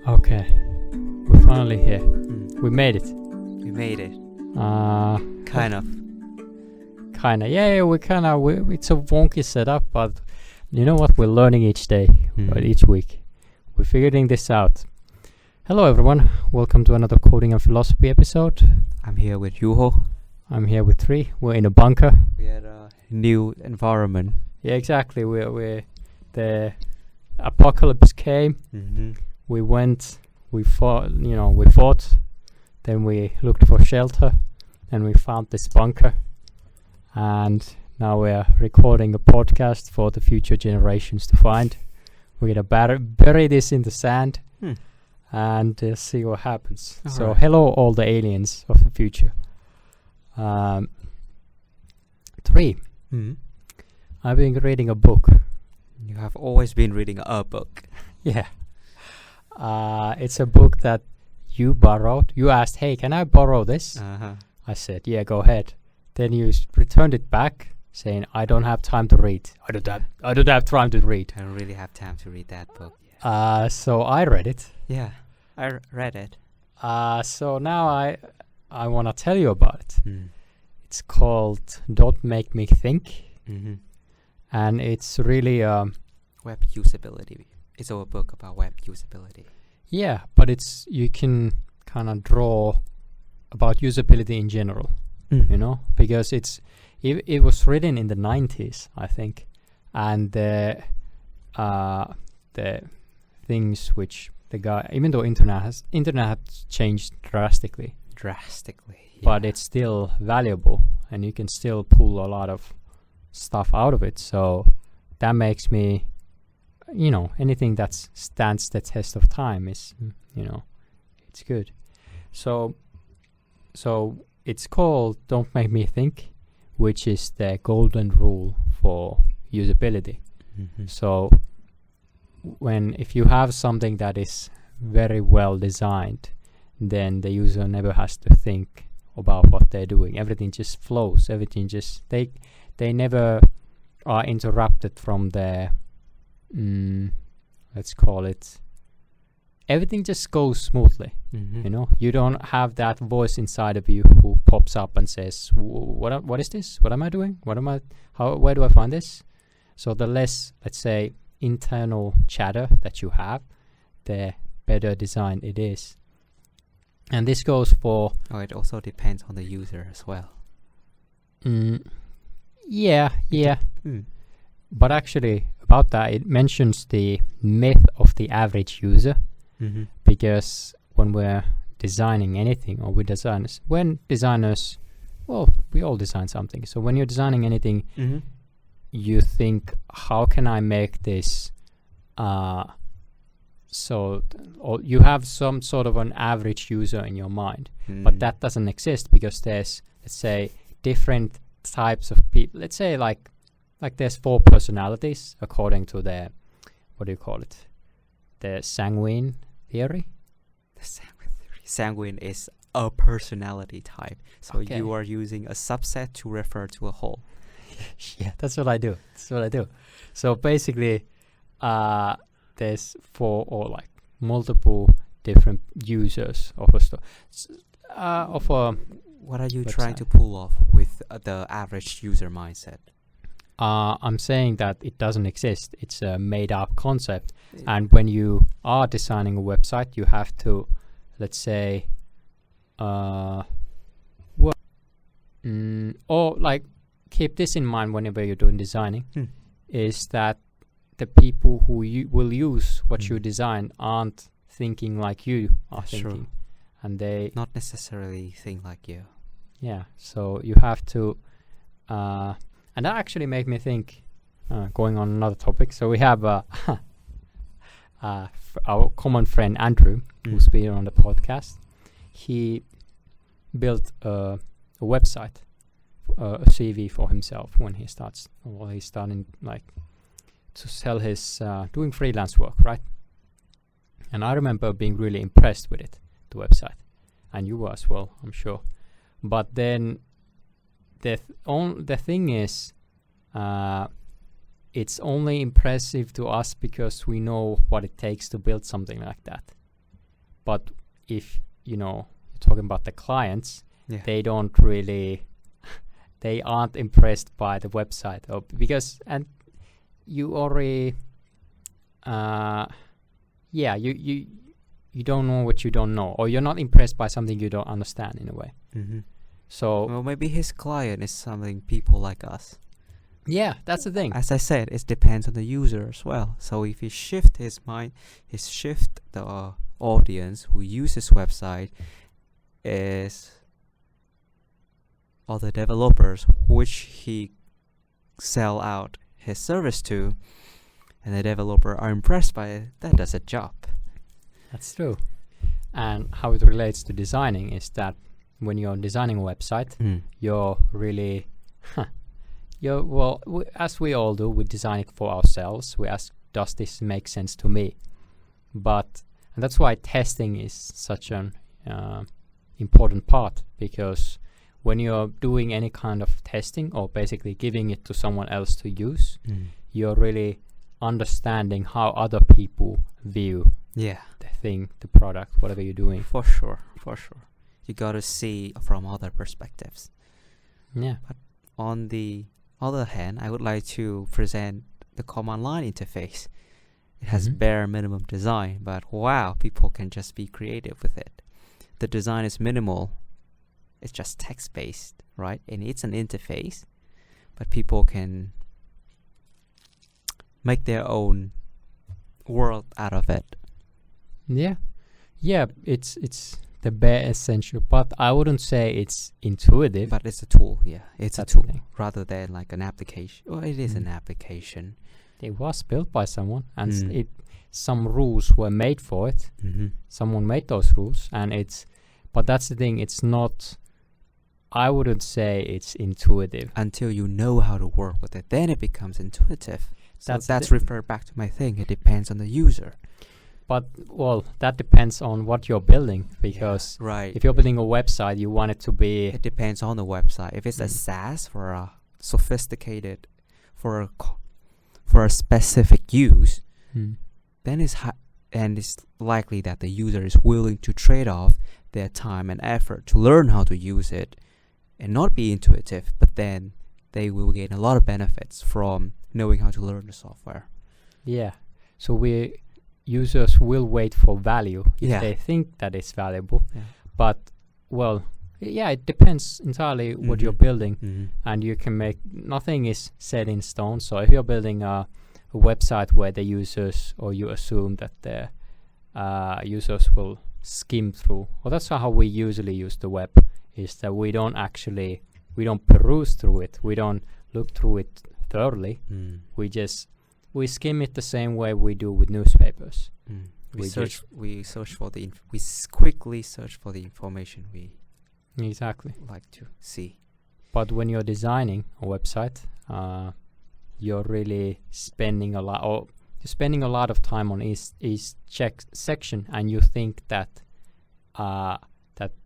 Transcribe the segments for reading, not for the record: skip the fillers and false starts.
Okay, we're finally here. We made it. We made it. Kind of. Kinda. Yeah, it's a wonky setup, but you know what? We're learning each day, right, each week. We're figuring this out. Hello, everyone. Welcome to another Coding and Philosophy episode. I'm here with Juho. I'm here with Tri. We're in a bunker. We had a new environment. Yeah, exactly. We're the apocalypse came. We went. We fought. Then we looked for shelter, and we found this bunker. And now we're recording a podcast for the future generations to find. We're gonna bury this in the sand and see what happens. All So right. hello, all the aliens of the future. 3. I've been reading a book. You have always been reading a book. Yeah. It's a book that you borrowed. You asked, hey, can I borrow this? I said, yeah, go ahead. Then you returned it back saying, I don't have time to read. I don't have time to read. I don't really have time to read that book. So I read it. Yeah, I read it. So now I want to tell you about it. It's called Don't Make Me Think. And it's really Web usability. It's a book about web usability. yeah, but you can kind of draw about usability in general, you know, because it was written in the 90s, I think, and the things which the guy, even though internet has changed drastically, but it's still valuable, and you can still pull a lot of stuff out of it. So that makes me, anything that stands the test of time is, it's good. So it's called Don't Make Me Think, which is the golden rule for usability. So if you have something that is very well designed, then the user never has to think about what they're doing. Everything just flows. Everything just they never are interrupted from their let's call it. Everything just goes smoothly. You don't have that voice inside of you who pops up and says, what is this? What am I doing? Where do I find this? So the less, let's say, internal chatter that you have, the better designed it is. And this goes for... Oh, it also depends on the user as well. Yeah. But actually, about that, it mentions the myth of the average user. Because when we're designing anything, or we all design something. So when you're designing anything, you think, how can I make this or you have some sort of an average user in your mind, but that doesn't exist because there's, let's say, different types of people. Let's say like there's 4 personalities according to the, what do you call it? The sanguine theory. The sanguine theory. Sanguine is a personality type. So Okay. you are using a subset to refer to a whole. Yeah, that's what I do. So basically, there's 4 or like multiple different users of a store. What are you website. trying to pull off with the average user mindset? I'm saying that it doesn't exist. It's a made-up concept. And when you are designing a website, you have to, let's say, or like keep this in mind whenever you're doing designing, is that the people who will use what you design aren't thinking like you are That's thinking. true. And they Not necessarily think like you. Yeah, so you have to, and that actually made me think, going on another topic. So we have our common friend Andrew, who's been on the podcast. He built a website, a CV for himself when he's starting like to sell his doing freelance work, right? And I remember being really impressed with it, the website, and you were as well, I'm sure. But then the thing is, it's only impressive to us because we know what it takes to build something like that. But if you're talking about the clients, Yeah. they don't really, they aren't impressed by the website, or because and you already, you don't know what you don't know, or you're not impressed by something you don't understand in a way. Mm-hmm. So Well, maybe his client is something people like us. yeah, that's the thing. As I said, it depends on the user as well. So if he shift his mind, shift the audience who uses website is other developers which he sell out his service to, and the developer are impressed by it, that does a job. That's true. And how it relates to designing is that when you're designing a website, you're really, as we all do, we design it for ourselves. We ask, does this make sense to me? And that's why testing is such an important part, because when you're doing any kind of testing or basically giving it to someone else to use, you're really understanding how other people view the thing, the product, whatever you're doing. For sure. You gotta see from other perspectives. Yeah. But on the other hand, I would like to present the command line interface. It has bare minimum design, but wow, people can just be creative with it. The design is minimal. It's just text-based, right? And it's an interface, but people can make their own world out of it. Yeah, it's the bare essential, but I wouldn't say it's intuitive. But it's a tool, yeah. It's That's a tool the thing. rather than like an application. Well, it is an application. It was built by someone, and some rules were made for it. Someone made those rules, but that's the thing. It's not. I wouldn't say it's intuitive Until you know how to work with it, then it becomes intuitive. So that's the- referred back to my thing. It depends on the user. But that depends on what you're building, because Right. if you're building a website, you want it to be. It depends on the website. If it's a SaaS for a sophisticated, for a specific use, then it's likely that the user is willing to trade off their time and effort to learn how to use it and not be intuitive, but then they will gain a lot of benefits from knowing how to learn the software. Yeah. So users will wait for value if they think that it's valuable. Yeah. But it depends entirely what you're building, and you can make, nothing is set in stone. So if you're building a website where the users, or you assume that the users will skim through, well, that's how we usually use the web, is that we don't peruse through it, we don't look through it thoroughly. We skim it the same way we do with newspapers. We quickly search for the information we Exactly. like to see. But when you're designing a website, you're really spending a lot of time on each check section, and you think that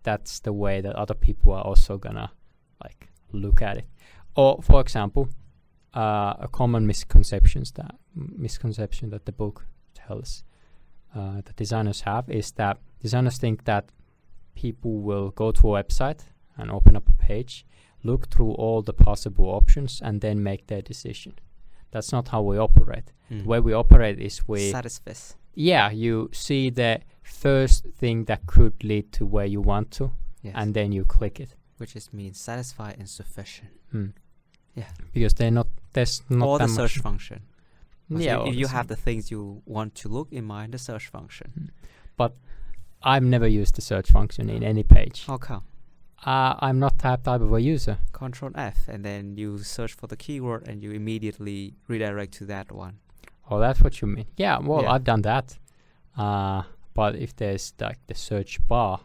that's the way that other people are also gonna look at it. Or for example, a common misconception that the book tells that designers have is that designers think that people will go to a website and open up a page, look through all the possible options, and then make their decision. That's not how we operate. The way we operate is Satisfies. you see the first thing that could lead to where you want to, and then you click it. Which means satisfied and sufficient. Yeah. Because there's not or that the much. search function. Yeah. If you have the things you want to look in mind, the search function. But I've never used the search function in any page. How come? I'm not that type of a user. Control F, and then you search for the keyword, and you immediately redirect to that one. Oh, that's what you mean. Yeah, well, Yeah. I've done that. But if there's the search bar.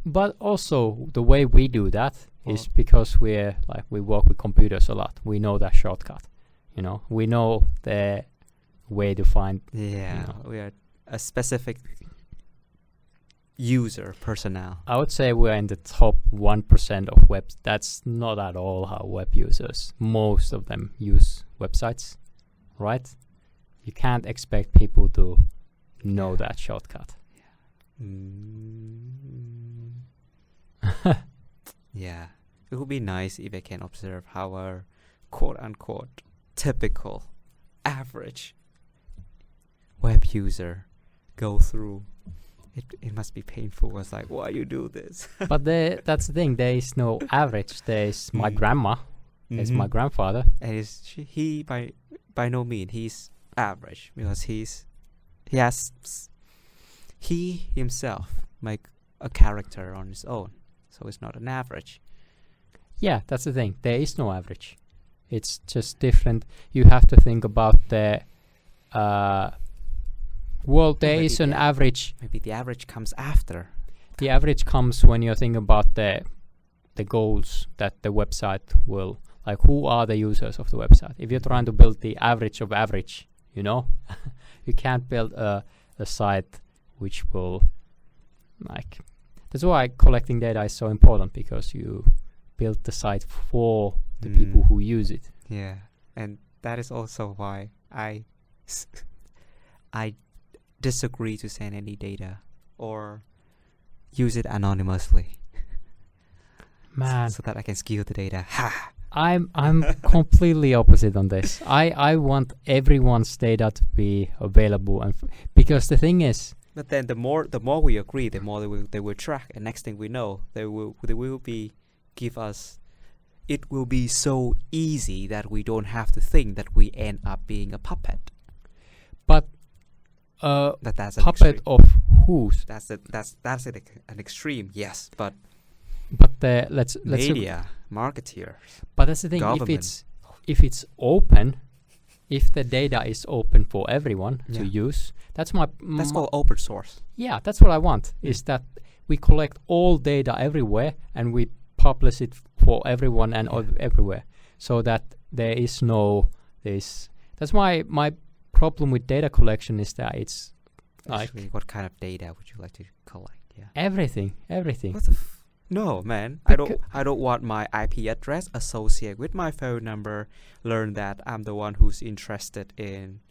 But also, the way we do that is because we work with computers a lot. We know that shortcut. We know the way to find. Yeah, we are a specific user personnel. I would say we're in the top 1% of webs. That's not at all how web users, most of them use websites, right? You can't expect people to know that shortcut. Yeah, it would be nice if I can observe how a quote-unquote typical average web user go through. It must be painful. It's like, why you do this? But that's the thing. There is no average. There is my grandma. There's my grandfather. And he by no means he's average, because he himself make a character on his own, so it's not an average. Yeah, that's the thing. There is no average. It's just different. You have to think about the well, there is an average. Maybe the average comes after. The average comes when you're thinking about the goals that the website will, like, who are the users of the website. If you're trying to build the average of average, you know, you can't build a site which will, like, that's why collecting data is so important, because you build the site for the people who use it. Yeah, and that is also why I disagree to send any data or use it anonymously. Man, so that I can steal the data. Ha! I'm completely opposite on this. I want everyone's data to be available, and because the thing is. But then the more we agree, the more they will track, and next thing we know, they will give us. It will be so easy that we don't have to think that we end up being a puppet. But that's an puppet extreme. of whose? That's an extreme. Yes, but let's media, marketeers. But that's the thing. Government. If it's open, if the data is open for everyone to use, that's called open source. Yeah, that's what I want. Is that we collect all data everywhere and we publish it for everyone and everywhere, so that there is no this. That's why my problem with data collection is that it's actually, like, what kind of data would you like to collect? Yeah, everything. What the no, man. I don't want my IP address associated with my phone number. Learn that I'm the one who's interested in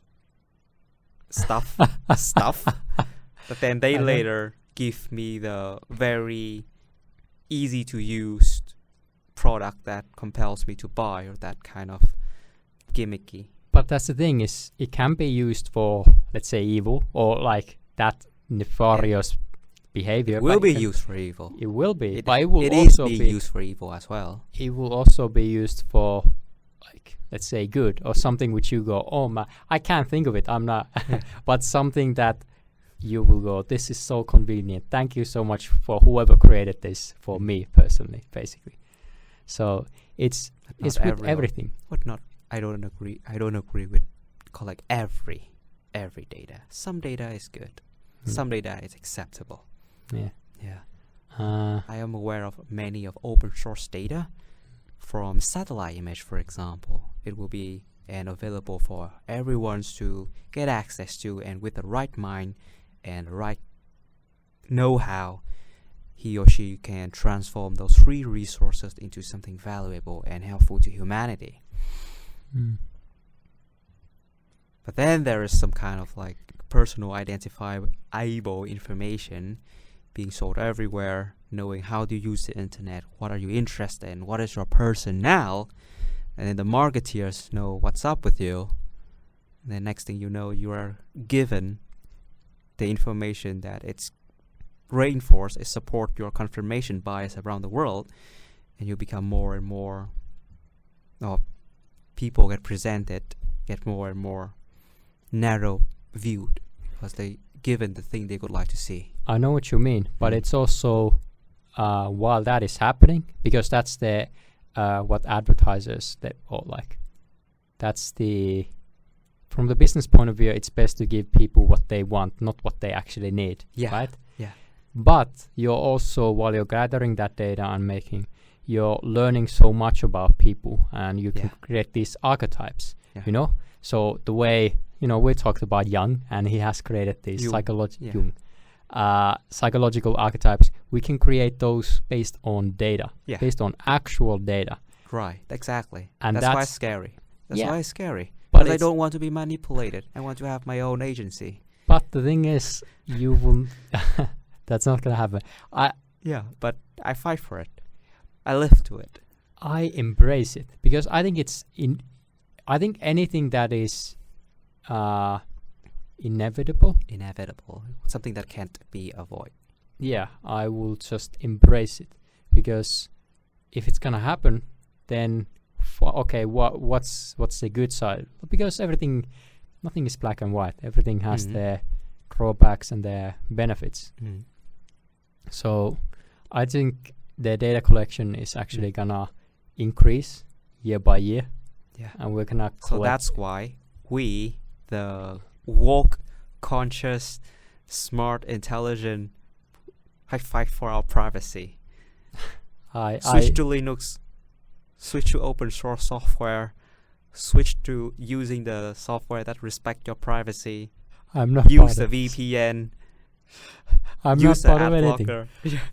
stuff. But then they later give me the very easy to use product that compels me to buy, or that kind of gimmicky. But that's the thing, is it can be used for, let's say, evil, or like that nefarious behavior. It will be used for evil. It will be, but it will also be used for evil as well. It will also be used for, like, let's say, good, or something which you go, oh my, I can't think of it, I'm not. But something that you will go, this is so convenient. Thank you so much for whoever created this for me personally, basically. So it's with everything. What not? I don't agree with collect every data. Some data is good. Some data is acceptable. Yeah. I am aware of many of open source data from satellite image, for example. It will be available for everyone to get access to, and with the right mind and the right know-how, he or she can transform those free resources into something valuable and helpful to humanity. But then there is some kind of like personal identifiable information being sold everywhere, knowing how to use the internet, what are you interested in, what is your personnel, and then the marketeers know what's up with you. And then next thing you know, you are given the information that it's reinforce and support your confirmation bias around the world, and you become more and more people get more and more narrow viewed, because they given the thing they would like to see. I know what you mean, but it's also while that is happening, because that's the what advertisers that's the, from the business point of view, it's best to give people what they want, not what they actually need. Right? Yeah. But you're also, while you're gathering that data and you're learning so much about people, and you can create these archetypes, you know? So the way, we talked about Jung, and he has created these psychological archetypes. We can create those based on data, based on actual data. Right, exactly. And that's why it's scary. That's why it's scary. But I don't want to be manipulated. I want to have my own agency. But the thing is, you will... That's not gonna happen. Yeah, but I fight for it. I live to it. I embrace it because I think I think anything that is inevitable. Something that can't be avoided. Yeah, I will just embrace it because if it's gonna happen, then what's the good side? Because nothing is black and white. Everything has their drawbacks and their benefits. So I think the data collection is actually gonna increase year by year. Yeah, and we're gonna collect. So that's why we, the woke, conscious, smart, intelligent, I fight for our privacy. Switch to Linux, switch to open source software, switch to using the software that respect your privacy. I'm not use the VPN. I'm not part of anything.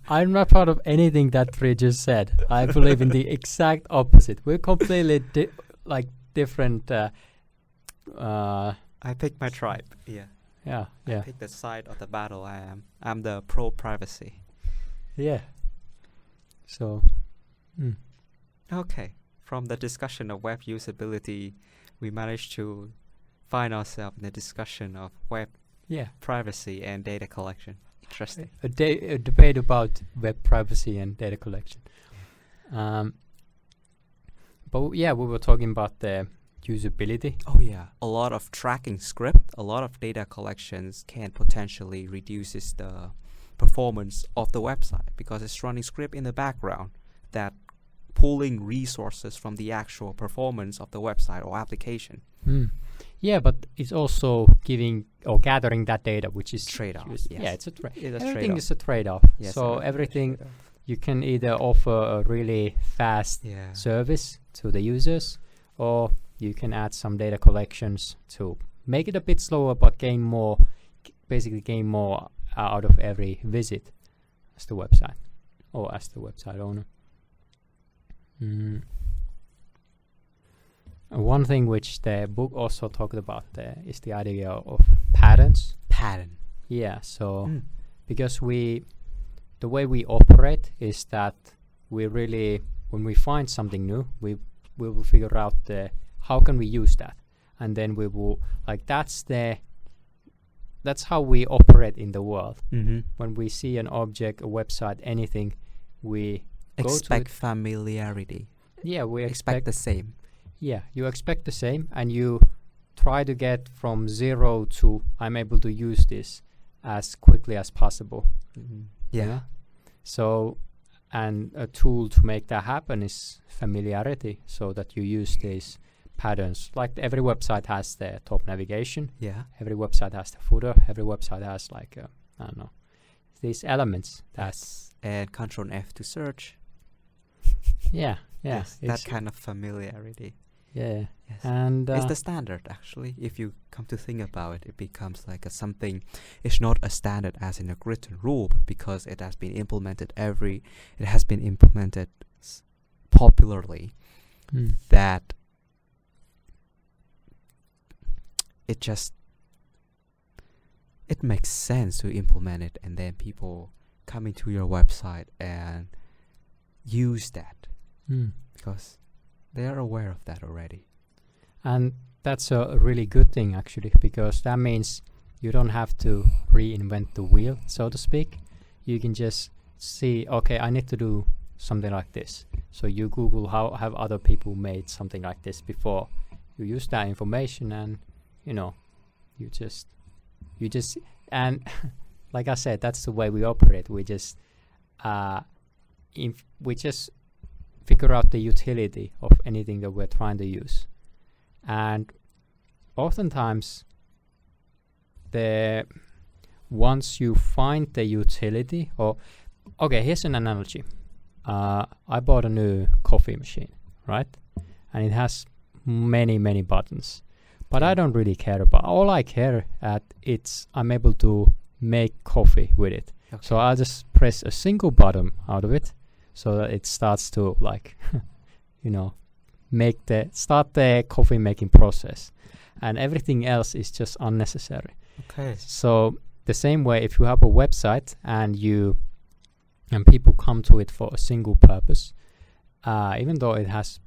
I'm not part of anything that Tri just said. I believe in the exact opposite. We're completely different. I pick my tribe. Yeah. Yeah. I pick the side of the battle. I'm the pro privacy. Yeah. So. Okay. From the discussion of web usability, we managed to find ourselves in the discussion of web privacy and data collection. Interesting. A debate about web privacy and data collection. But yeah, we were talking about the usability. Oh yeah, a lot of tracking script, a lot of data collections can potentially reduces the performance of the website because it's running script in the background that pulling resources from the actual performance of the website or application. Yeah, but it's also giving or gathering that data, which is trade-off. Yes. Yeah, it's a everything trade-off. Is a trade-off. Yes, so everything you can either offer a really fast service to the users, or you can add some data collections to make it a bit slower, but gain more out of every visit as the website or as the website owner. One thing which the book also talked about is the idea of patterns. Pattern. Yeah, so because the way we operate is that we really, when we find something new, we will figure out how can we use that, and then we will that's how we operate in the world. When we see an object, a website, anything, we expect familiarity. Yeah, we expect the same. Yeah, you expect the same, and you try to get from 0 to I'm able to use this as quickly as possible. Yeah. So, and a tool to make that happen is familiarity, so that you use these patterns. Like every website has the top navigation. Yeah. Every website has the footer. Every website has I don't know, these elements. And Control F to search. Yeah. Yes, that kind of familiarity. Yeah. Yes. And it's the standard, actually. If you come to think about it, it becomes like something. It's not a standard as in a written rule, but because it has been implemented popularly, that it makes sense to implement it, and then people come into your website and use that because they are aware of that already. And that's a really good thing, actually, because that means you don't have to reinvent the wheel, so to speak. You can just see, okay, I need to do something like this. So you Google how have other people made something like this before. You use that information, and you just and like I said, that's the way we operate. We just figure out the utility of anything that we're trying to use. And oftentimes, once you find the utility, here's an analogy. I bought a new coffee machine, right? And it has many, many buttons. But I don't really care about. All I care at I'm able to make coffee with it. Okay. So I'll just press a single button out of it, so that it starts to start the coffee making process, and everything else is just unnecessary. Okay. So the same way, if you have a website and people come to it for a single purpose, even though it has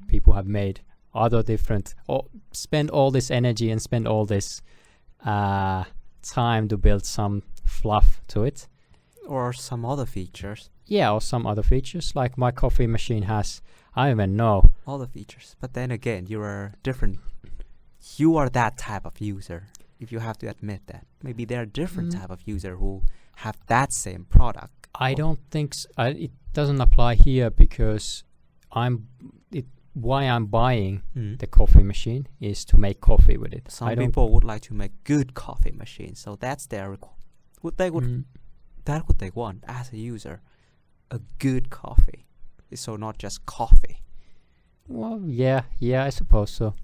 people have made other different, or spend all this energy and spend all this time to build some fluff to it, or some other features. Yeah, or some other features, like my coffee machine has, I don't even know. All the features. But then again, you are different. You are that type of user, if you have to admit that. Maybe there are different type of user who have that same product. I don't think it doesn't apply here, because why I'm buying the coffee machine is to make coffee with it. Some people would like to make good coffee machines, so that's their that what they want as a user, a good coffee. So not just coffee. Well, yeah, I suppose so.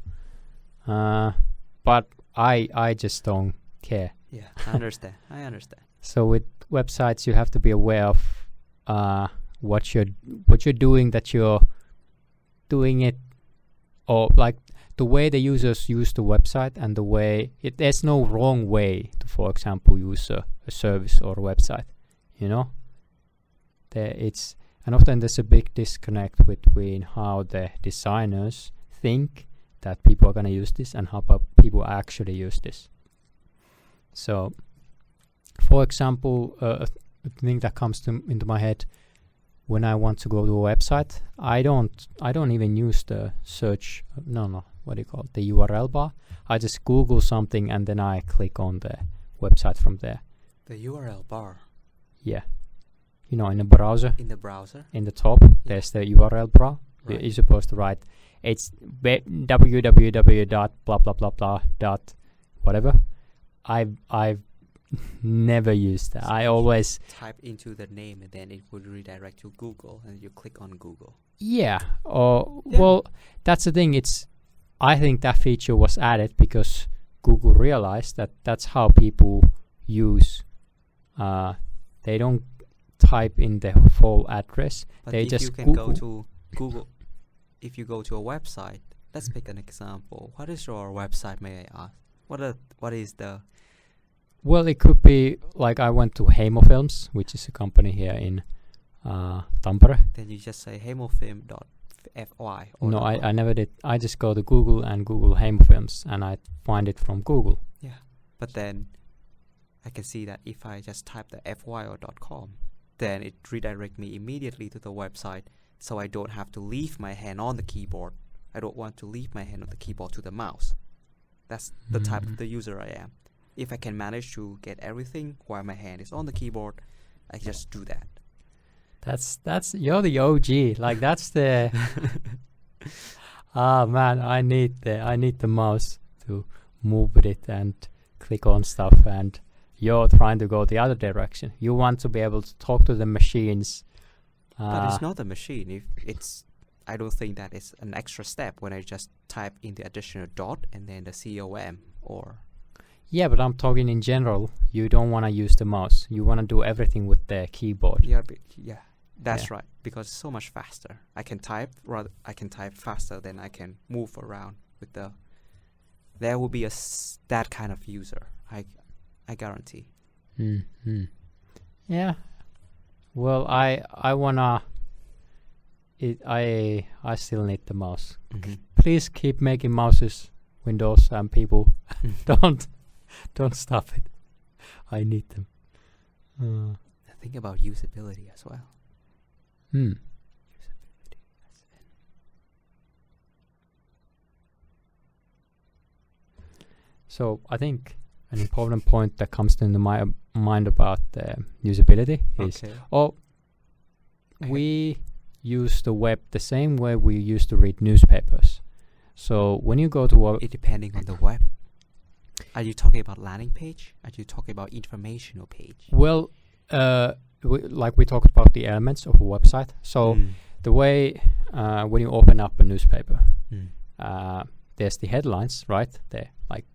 But I just don't care. Yeah, I understand. So with websites, you have to be aware of what you're doing, that you're doing it, or like the way the users use the website, and the way there's no wrong way to, for example, use a service or a website. And often there's a big disconnect between how the designers think that people are going to use this and how people actually use this. So, for example, a thing that comes into my head when I want to go to a website, I don't even use the search. What do you call it? The URL bar. I just Google something and then I click on the website from there. The URL bar. Yeah. In the browser. In the browser. In the top, there's the URL bar. Right. You're supposed to write, it's www. blah blah blah blah dot whatever. I've never used that. I always type into the name and then it would redirect to Google, and you click on Google. Yeah. Well, that's the thing. I think that feature was added because Google realized that that's how people use. They don't type in the full address. But they if just you can go to Google, if you go to a website, let's pick an example. What is your website, may I ask? What is the? Well, it could be like I went to Heimo Films, which is a company here in Tampere. Then you just say heimofilm.fy. No, I never did. I just go to Google and Google Heimo Films, and I find it from Google. Yeah, but then I can see that if I just type the fy or .com, then it redirects me immediately to the website, so I don't have to leave my hand on the keyboard. I don't want to leave my hand on the keyboard to the mouse. That's the type of the user I am. If I can manage to get everything while my hand is on the keyboard, I just do that. That's you're the OG. Like that's the man, I need the mouse to move with it and click on stuff, and you're trying to go the other direction. You want to be able to talk to the machines. But it's not a machine. I don't think that it's an extra step when I just type in the additional dot and then the COM or. Yeah, but I'm talking in general. You don't want to use the mouse. You want to do everything with the keyboard. Yeah, that's right. Because it's so much faster. I can type faster than I can move around with the. There will be that kind of user. I guarantee. Mm-hmm. Yeah. Well, I wanna. I still need the mouse. Mm-hmm. Please keep making mouses, Windows, and people. Don't stop it. I need them. Think about usability as well. Usability. So I think an important point that comes into my mind about usability is, we use the web the same way we used to read newspapers. So when you go to it depending on the web. Are you talking about landing page? Are you talking about informational page? Well, we talked about the elements of a website. So the way when you open up a newspaper, there's the headlines, right? They're like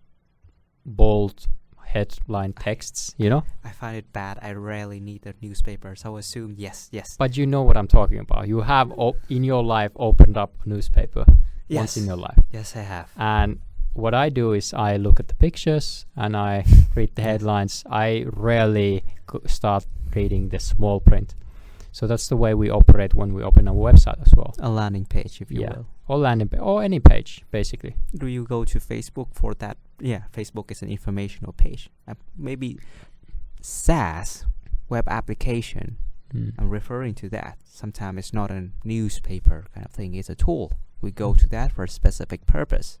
bold headline texts, I find it bad. I rarely need the newspaper, so I assume yes. But you know what I'm talking about. You have in your life opened up a newspaper once in your life. Yes, I have. And what I do is I look at the pictures and I read the headlines. I rarely start reading the small print. So that's the way we operate when we open our website as well. A landing page, if you will. Or landing or any page, basically. Do you go to Facebook for that? Yeah, Facebook is an informational page. Maybe SaaS, web application, I'm referring to that. Sometimes it's not a newspaper kind of thing. It's a tool. We go to that for a specific purpose.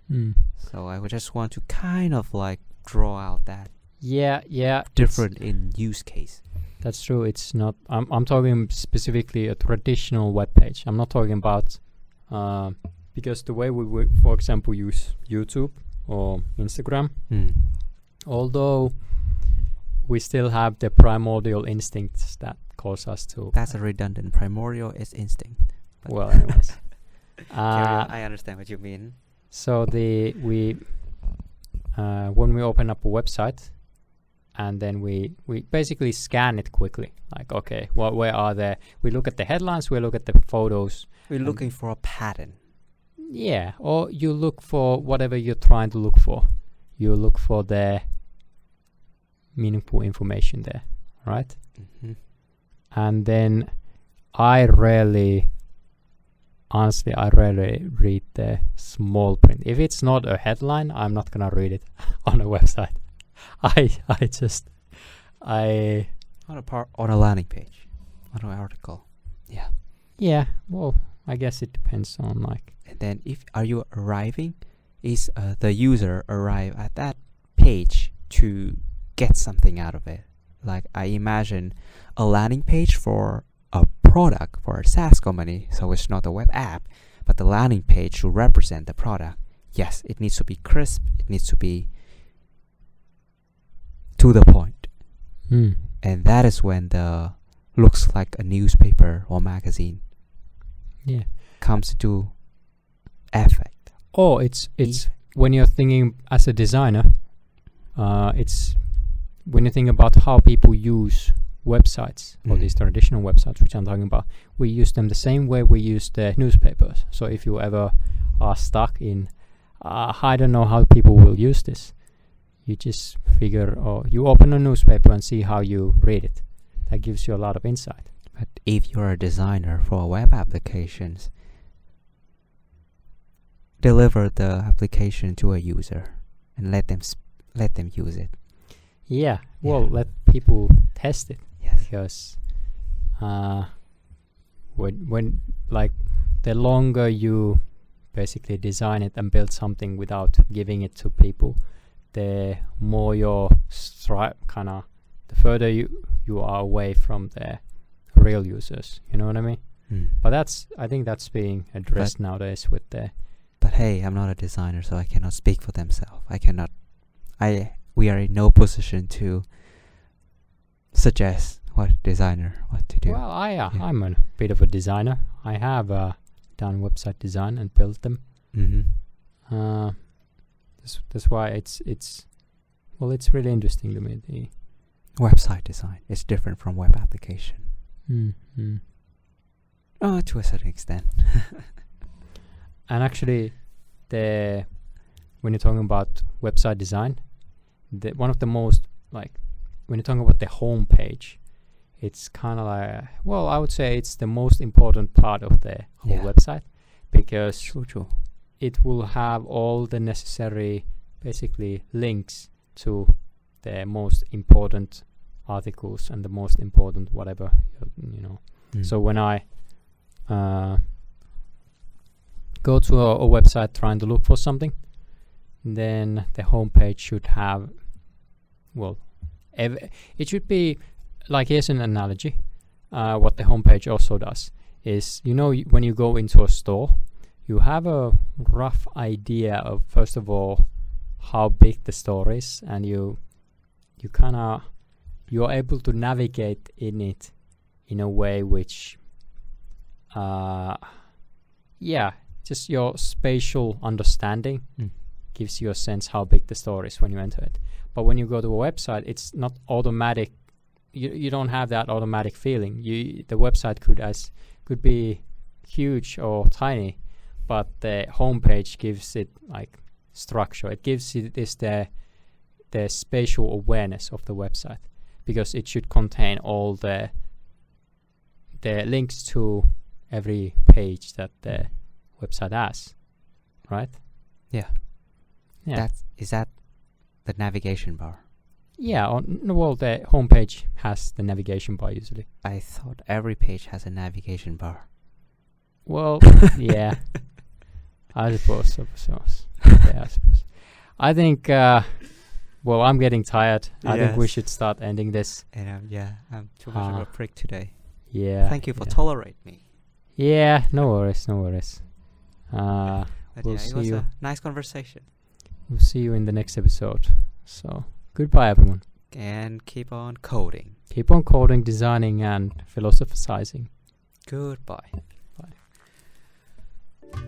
So I would just want to kind of like draw out that different in use case. That's true. It's not. I'm talking specifically a traditional web page. I'm not talking about because the way we would, for example, use YouTube or Instagram, although we still have the primordial instincts that cause us to. That's a redundant. Primordial is instinct. Well, anyways, I understand what you mean. So when we open up a website, and then we basically scan it quickly. Like, okay, where are there? We look at the headlines, we look at the photos. We're looking for a pattern. Yeah, or you look for whatever you're trying to look for. You look for the meaningful information there, right? And then honestly, I rarely read the small print. If it's not a headline, I'm not gonna read it on a website. On a landing page, on an article. Yeah. Well, I guess it depends on like. And then is the user arrive at that page to get something out of it? Like, I imagine a landing page for a product for a SaaS company, so it's not a web app, but the landing page should represent the product. Yes, it needs to be crisp. It needs to be to the point. And that is when the looks like a newspaper or magazine comes into effect. Oh, it's when you're thinking as a designer, it's when you think about how people use websites or these traditional websites, which I'm talking about, we use them the same way we use the newspapers. So if you ever are stuck in, I don't know how people will use this, you just figure, you open a newspaper and see how you read it. That gives you a lot of insight. But if you're a designer for web applications, deliver the application to a user and let them use it. Let people test it. Yes. Because when like the longer you basically design it and build something without giving it to people, the more your the further you are away from the real users. You know what I mean? But I think that's being addressed nowadays with the. But hey, I'm not a designer, so I cannot speak for themselves. We are in no position to suggest what to do. Well, I'm a bit of a designer. I have done website design and built them. That's why it's really interesting to me. The website design is different from web application. To a certain extent. And actually, when you're talking about website design, one of the most when you're talking about the home page, it's kind of like, I would say it's the most important part of the whole website, because true. It will have all the necessary basically links to the most important articles and the most important whatever, So when I go to a website trying to look for something, then the homepage should have, it should be like, here's an analogy. What the homepage also does is, when you go into a store, you have a rough idea of, first of all, how big the store is, and you're able to navigate in it in a way which, just your spatial understanding gives you a sense how big the store is when you enter it. But when you go to a website, it's not automatic. You don't have that automatic feeling. The website could be huge or tiny, but the homepage gives it like structure. It gives you the spatial awareness of the website, because it should contain all the links to every page that the website has, right? Yeah. Yeah. Is that the navigation bar? Yeah. The homepage has the navigation bar usually. I thought every page has a navigation bar. Well, yeah. I suppose. Yeah, I suppose. I think. Well, I'm getting tired. I think we Yes. should start ending this. And I'm too much of a prick today. Yeah. Thank you for yeah. tolerate me. Yeah. No worries. No worries. But We'll yeah, it see was you. a nice conversation. We'll see you in the next episode. So goodbye, everyone. And keep on coding. Keep on coding, designing, and philosophizing. Goodbye. Bye.